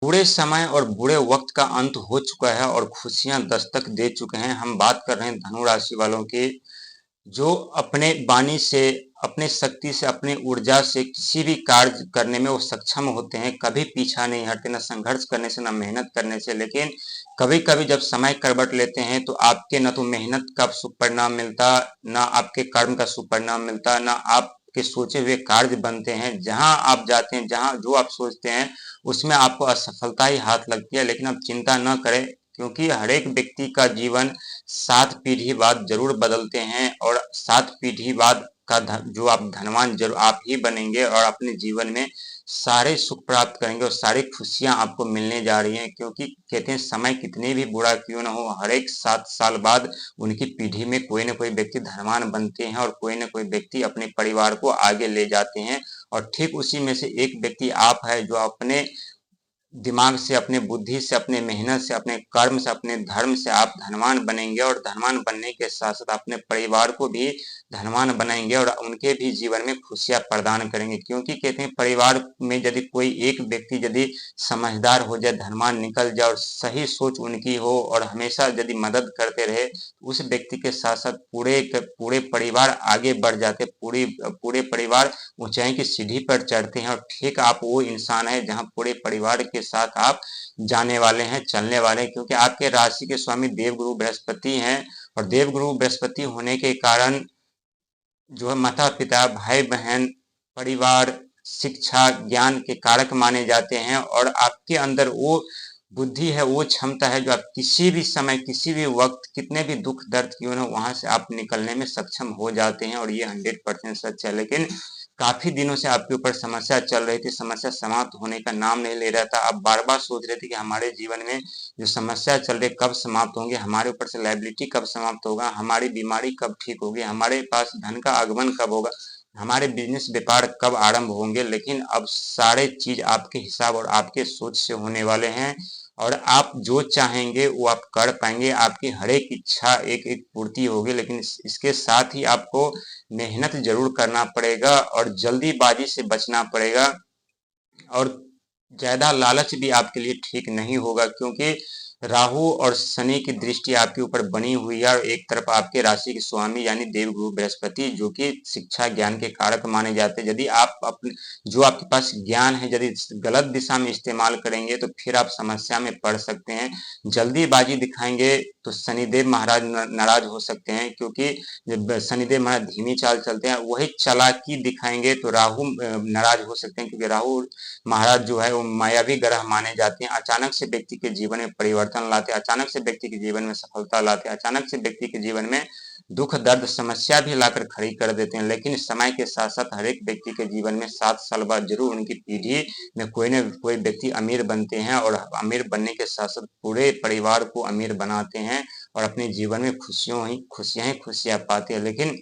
बुरे समय और बुरे वक्त का अंत हो चुका है और खुशियां दस्तक दे चुके हैं। हम बात कर रहे हैं धनु राशि वालों की, जो अपने वाणी से, अपने शक्ति से, अपनी ऊर्जा से किसी भी कार्य करने में वो सक्षम होते हैं। कभी पीछा नहीं हटते, ना संघर्ष करने से, ना मेहनत करने से। लेकिन कभी कभी जब समय करवट लेते हैं तो आपके न तो मेहनत का शुभ परिणाम मिलता, ना आपके कर्म का शुभ परिणाम मिलता, ना आपके सोचे हुए कार्य बनते हैं। जहां आप जाते हैं, जहां जो आप सोचते हैं, उसमें आपको असफलता ही हाथ लगती है। लेकिन आप चिंता न करें, क्योंकि हर एक व्यक्ति का जीवन 7 पीढ़ी बाद जरूर बदलते हैं और 7 पीढ़ी बाद का जो आप धनवान जरूर आप ही बनेंगे और अपने जीवन में सारे सुख प्राप्त करेंगे और सारी खुशियां आपको मिलने जा रही हैं। क्योंकि कहते हैं समय कितने भी बुरा क्यों ना हो, हर एक 7 साल बाद उनकी पीढ़ी में कोई ना कोई व्यक्ति धनवान बनते हैं और कोई ना कोई व्यक्ति अपने परिवार को आगे ले जाते हैं। और ठीक उसी में से एक व्यक्ति आप है, जो अपने दिमाग से, अपने बुद्धि से, अपने मेहनत से, अपने कर्म से, अपने धर्म से आप धनवान बनेंगे और धनवान बनने के साथ साथ अपने परिवार को भी धनवान बनाएंगे और उनके भी जीवन में खुशियां प्रदान करेंगे। क्योंकि कहते हैं परिवार में यदि कोई एक व्यक्ति यदि समझदार हो जाए, धनवान निकल जाए और सही सोच उनकी हो और हमेशा यदि मदद करते रहे, तो उस व्यक्ति के साथ साथ पूरे परिवार आगे बढ़ जाते, पूरे परिवार ऊंचाई की सीढ़ी पर चढ़ते हैं। और ठीक आप वो इंसान है जहां पूरे परिवार के साथ आप जाने वाले हैं, चलने वाले हैं। क्योंकि आपके राशि के स्वामी देवगुरु बृहस्पति हैं और देवगुरु बृहस्पति होने के कारण जो है माता पिता, भाई बहन, परिवार, शिक्षा, ज्ञान के कारक माने जाते हैं। और आपके अंदर वो बुद्धि है, वो क्षमता है, जो आप किसी भी समय, किसी भी वक्त, कितने भी दुख दर्द क्यों ना, वहां से आप निकलने में सक्षम हो जाते हैं। और ये 100% सच है। लेकिन काफी दिनों से आपके ऊपर समस्या चल रही थी, समस्या समाप्त होने का नाम नहीं ले रहा था। आप बार बार सोच रहे थे कि हमारे जीवन में जो समस्या चल रही कब समाप्त होंगे, हमारे ऊपर से लायबिलिटी कब समाप्त होगा, हमारी बीमारी कब ठीक होगी, हमारे पास धन का आगमन कब होगा, हमारे बिजनेस व्यापार कब आरंभ होंगे। लेकिन अब सारे चीज आपके हिसाब और आपके सोच से होने वाले हैं और आप जो चाहेंगे वो आप कर पाएंगे। आपकी हर एक इच्छा एक एक पूर्ति होगी। लेकिन इसके साथ ही आपको मेहनत जरूर करना पड़ेगा और जल्दीबाजी से बचना पड़ेगा। और ज्यादा लालच भी आपके लिए ठीक नहीं होगा, क्योंकि राहु और शनि की दृष्टि आपके ऊपर बनी हुई है और एक तरफ आपके राशि के स्वामी यानी देवगुरु बृहस्पति, जो कि शिक्षा ज्ञान के कारक माने जाते हैं। यदि आप अपने जो आपके पास ज्ञान है यदि गलत दिशा में इस्तेमाल करेंगे तो फिर आप समस्या में पड़ सकते हैं। जल्दीबाजी दिखाएंगे तो शनिदेव महाराज नाराज हो सकते हैं, क्योंकि जब शनिदेव महाराज धीमी चाल चलते हैं, वही चालाकी दिखाएंगे तो राहु नाराज हो सकते हैं। क्योंकि राहु महाराज जो है वो मायावी ग्रह माने जाते हैं। अचानक से व्यक्ति के जीवन में परिवर्तन लाते, अचानक से व्यक्ति के जीवन में सफलता लाते, अचानक से व्यक्ति के जीवन में दुख दर्द समस्या भी लाकर खड़ी कर देते हैं। लेकिन समय के साथ साथ हर एक व्यक्ति के जीवन में 7 साल बाद जरूर उनकी पीढ़ी में कोई न कोई व्यक्ति अमीर बनते हैं और अमीर बनने के साथ साथ पूरे परिवार को अमीर बनाते हैं और अपने जीवन में खुशियां ही खुशियां पाते हैं। लेकिन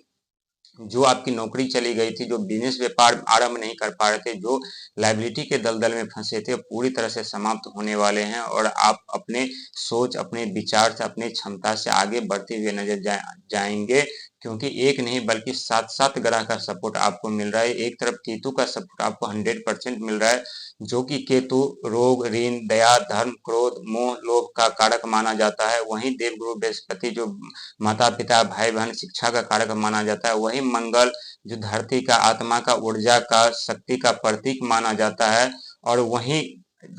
जो आपकी नौकरी चली गई थी, जो बिजनेस व्यापार आरंभ नहीं कर पा रहे थे, जो लायबिलिटी के दलदल में फंसे थे, पूरी तरह से समाप्त होने वाले हैं और आप अपने सोच, अपने विचार से, अपनी क्षमता से आगे बढ़ते हुए नजर जाएंगे। क्योंकि एक नहीं बल्कि 7 ग्रह का सपोर्ट आपको मिल रहा है। एक तरफ केतु का सपोर्ट आपको 100% मिल रहा है, जो कि केतु रोग, ऋण, दया, धर्म, क्रोध, मोह, लोभ का कारक माना जाता है। वहीं देवगुरु बृहस्पति जो माता पिता, भाई बहन, शिक्षा का कारक माना जाता है। वही मंगल जो धरती का, आत्मा का, ऊर्जा का, शक्ति का प्रतीक माना जाता है। और वही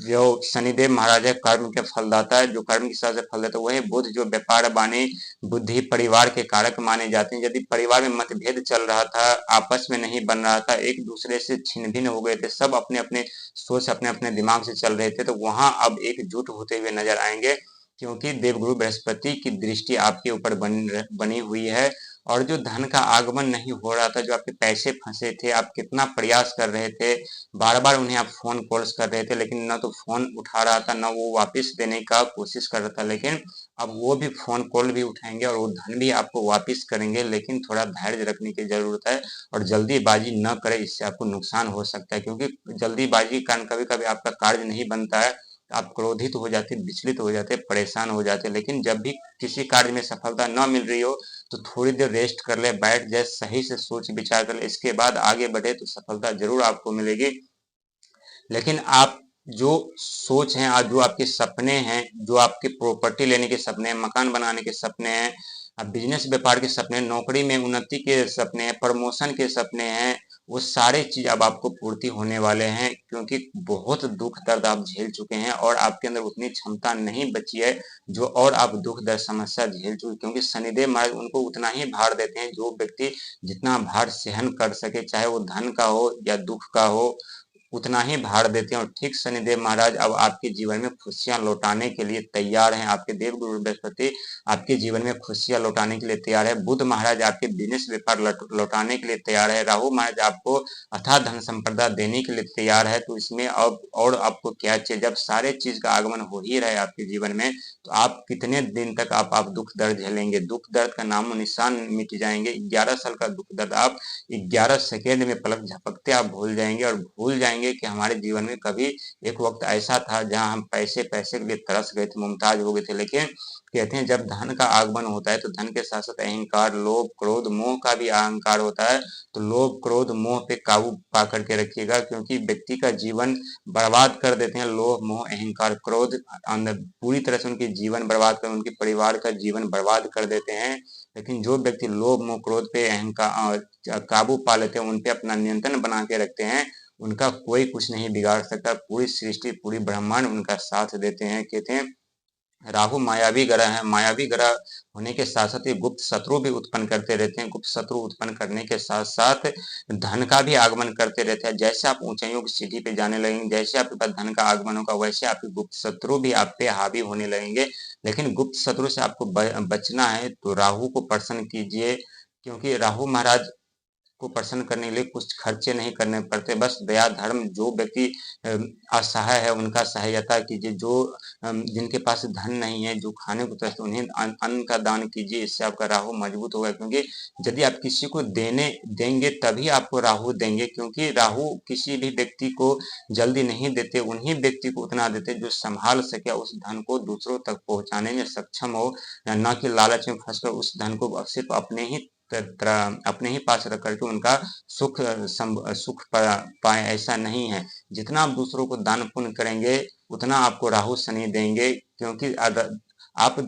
जो शनिदेव महाराज है कर्म के फलदाता है, जो कर्म के हिसाब से फल देता है। वही बुध जो व्यापार, वाणी, बुद्धि, परिवार के कारक माने जाते हैं। यदि परिवार में मतभेद चल रहा था, आपस में नहीं बन रहा था, एक दूसरे से छिन्न भिन्न हो गए थे, सब अपने अपने सोच, अपने अपने दिमाग से चल रहे थे, तो वहां अब एकजुट होते हुए नजर आएंगे। क्योंकि देवगुरु बृहस्पति की दृष्टि आपके ऊपर बनी हुई है। और जो धन का आगमन नहीं हो रहा था, जो आपके पैसे फंसे थे, आप कितना प्रयास कर रहे थे, बार बार उन्हें आप फोन कॉल्स कर रहे थे, लेकिन न तो फोन उठा रहा था, न वो वापस देने का कोशिश कर रहा था। लेकिन अब वो भी फोन कॉल भी उठाएंगे और वो धन भी आपको वापस करेंगे। लेकिन थोड़ा धैर्य रखने की जरूरत है और जल्दीबाजी न करें, इससे आपको नुकसान हो सकता है। क्योंकि जल्दीबाजी के कारण कभी कभी आपका कार्य नहीं बनता है, आप क्रोधित हो जाते, विचलित हो जाते, परेशान हो जाते। लेकिन जब भी किसी कार्य में सफलता न मिल रही हो तो थोड़ी देर रेस्ट कर ले, बैठ जाए, सही से सोच विचार कर ले, इसके बाद आगे बढ़े तो सफलता जरूर आपको मिलेगी। लेकिन आप जो सोच हैं और जो आपके सपने हैं, जो आपके प्रॉपर्टी लेने के सपने हैं, मकान बनाने के सपने हैं, बिजनेस व्यापार के सपने हैं, नौकरी में उन्नति के सपने हैं, प्रमोशन के सपने हैं, वो सारे चीज अब आपको पूर्ति होने वाले हैं, क्योंकि बहुत दुख दर्द आप झेल चुके हैं और आपके अंदर उतनी क्षमता नहीं बची है जो और आप दुख दर्द समस्या झेल चुके, क्योंकि शनिदेव महाराज उनको उतना ही भार देते हैं जो व्यक्ति जितना भार सहन कर सके, चाहे वो धन का हो या दुख का हो, उतना ही भार देते हैं। और ठीक शनिदेव महाराज अब आपके जीवन में खुशियां लौटाने के लिए तैयार हैं। आपके देव गुरु बृहस्पति आपके जीवन में खुशियां लौटाने के लिए तैयार है। बुध महाराज आपके बिजनेस व्यापार लौटाने के लिए तैयार है। राहु महाराज आपको अथाह धन संपदा देने के लिए तैयार है। तो इसमें अब और आपको क्या चाहिए, जब सारे चीज का आगमन हो ही रहा है आपके जीवन में, तो आप कितने दिन तक आप दुख दर्द झेलेंगे? दुख दर्द का नामो निशान मिट जाएंगे। 11 साल का दुख दर्द आप 11 सेकेंड में पलक झपकते आप भूल जाएंगे, और भूल जाएंगे कि हमारे जीवन में कभी एक वक्त ऐसा था जहां हम पैसे पैसे के लिए तरस गए थे, मुमताज हो गए थे। लेकिन कहते हैं जब धन का आगमन होता है तो धन के साथ साथ अहंकार, लोभ, क्रोध, मोह का भी अहंकार होता है। तो लोभ, क्रोध, मोह पे काबू पा करके रखिएगा, क्योंकि व्यक्ति का जीवन बर्बाद कर देते हैं लोभ, मोह, अहंकार, क्रोध। अंदर पूरी तरह से उनके जीवन बर्बाद कर, उनके परिवार का जीवन बर्बाद कर देते हैं। लेकिन जो व्यक्ति लोभ, मोह, क्रोध पे अहंकार काबू पा लेते हैं, उन पे अपना नियंत्रण बना के रखते हैं, उनका कोई कुछ नहीं बिगाड़ सकता। पूरी सृष्टि, पूरी ब्रह्मांड उनका साथ देते हैं। कहते हैं राहु मायावी ग्रह है। मायावी ग्रह होने के साथ साथ ये गुप्त शत्रु भी उत्पन्न करते रहते हैं। गुप्त शत्रु उत्पन्न करने के साथ साथ धन का भी आगमन करते रहते हैं। जैसे आप ऊंचाइयों की सीढ़ी पे जाने लगेंगे, जैसे आपके पास धन का आगमन होगा, वैसे आपके गुप्त शत्रु भी आप पे हावी होने लगेंगे। लेकिन गुप्त शत्रु से आपको बचना है तो राहु को प्रसन्न कीजिए, क्योंकि राहु महाराज को प्रसन्न करने के लिए कुछ खर्चे नहीं करने पड़ते। बस दया धर्म, जो व्यक्ति असहाय है उनका सहायता कीजिए, जो जिनके पास धन नहीं है, जो खाने को तरसते उन्हें अन्न का दान कीजिए। इससे आपका राहु मजबूत होगा, क्योंकि यदि आप किसी को देने देंगे तभी आपको राहु देंगे, क्योंकि राहु किसी भी व्यक्ति को जल्दी नहीं देते, उन्हीं व्यक्ति को उतना देते जो संभाल सके उस धन को, दूसरों तक पहुंचाने में सक्षम हो, न कि लालच में फंसकर उस धन को सिर्फ अपने ही पास रख करके उनका सुख पाए, ऐसा नहीं है। जितना आप दूसरों को दान पुण्य करेंगे उतना आपको राहु शनि देंगे, क्योंकि आप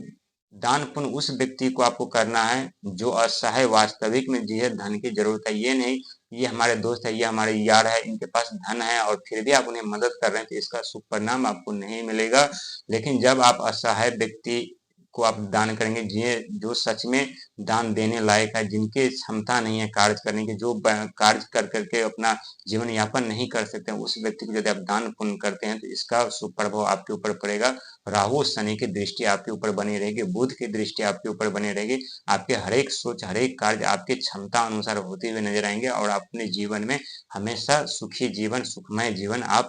दान पुण्य उस व्यक्ति को आपको करना है जो असहाय वास्तविक में जिसे धन की जरूरत है। ये नहीं ये हमारे दोस्त है, ये हमारे यार है, इनके पास धन है और फिर भी आप उन्हें मदद कर रहे हैं, तो इसका शुभ परिणाम आपको नहीं मिलेगा। लेकिन जब आप असहाय व्यक्ति को आप दान करेंगे, जो सच में दान देने लायक है, जिनके क्षमता नहीं है कार्य करने की, जो कार्य कर करके अपना जीवन यापन नहीं कर सकते, उस व्यक्ति को यदि आप दान पुण्य करते हैं तो इसका शुभ प्रभाव आपके ऊपर पड़ेगा। राहु शनि की दृष्टि आपके ऊपर बनी रहेगी, बुध की दृष्टि आपके ऊपर बनी रहेगी। आपके हर एक सोच, हर एक कार्य आपके क्षमता अनुसार होते हुए नजर आएंगे और आप अपने जीवन में हमेशा सुखी जीवन, सुखमय जीवन आप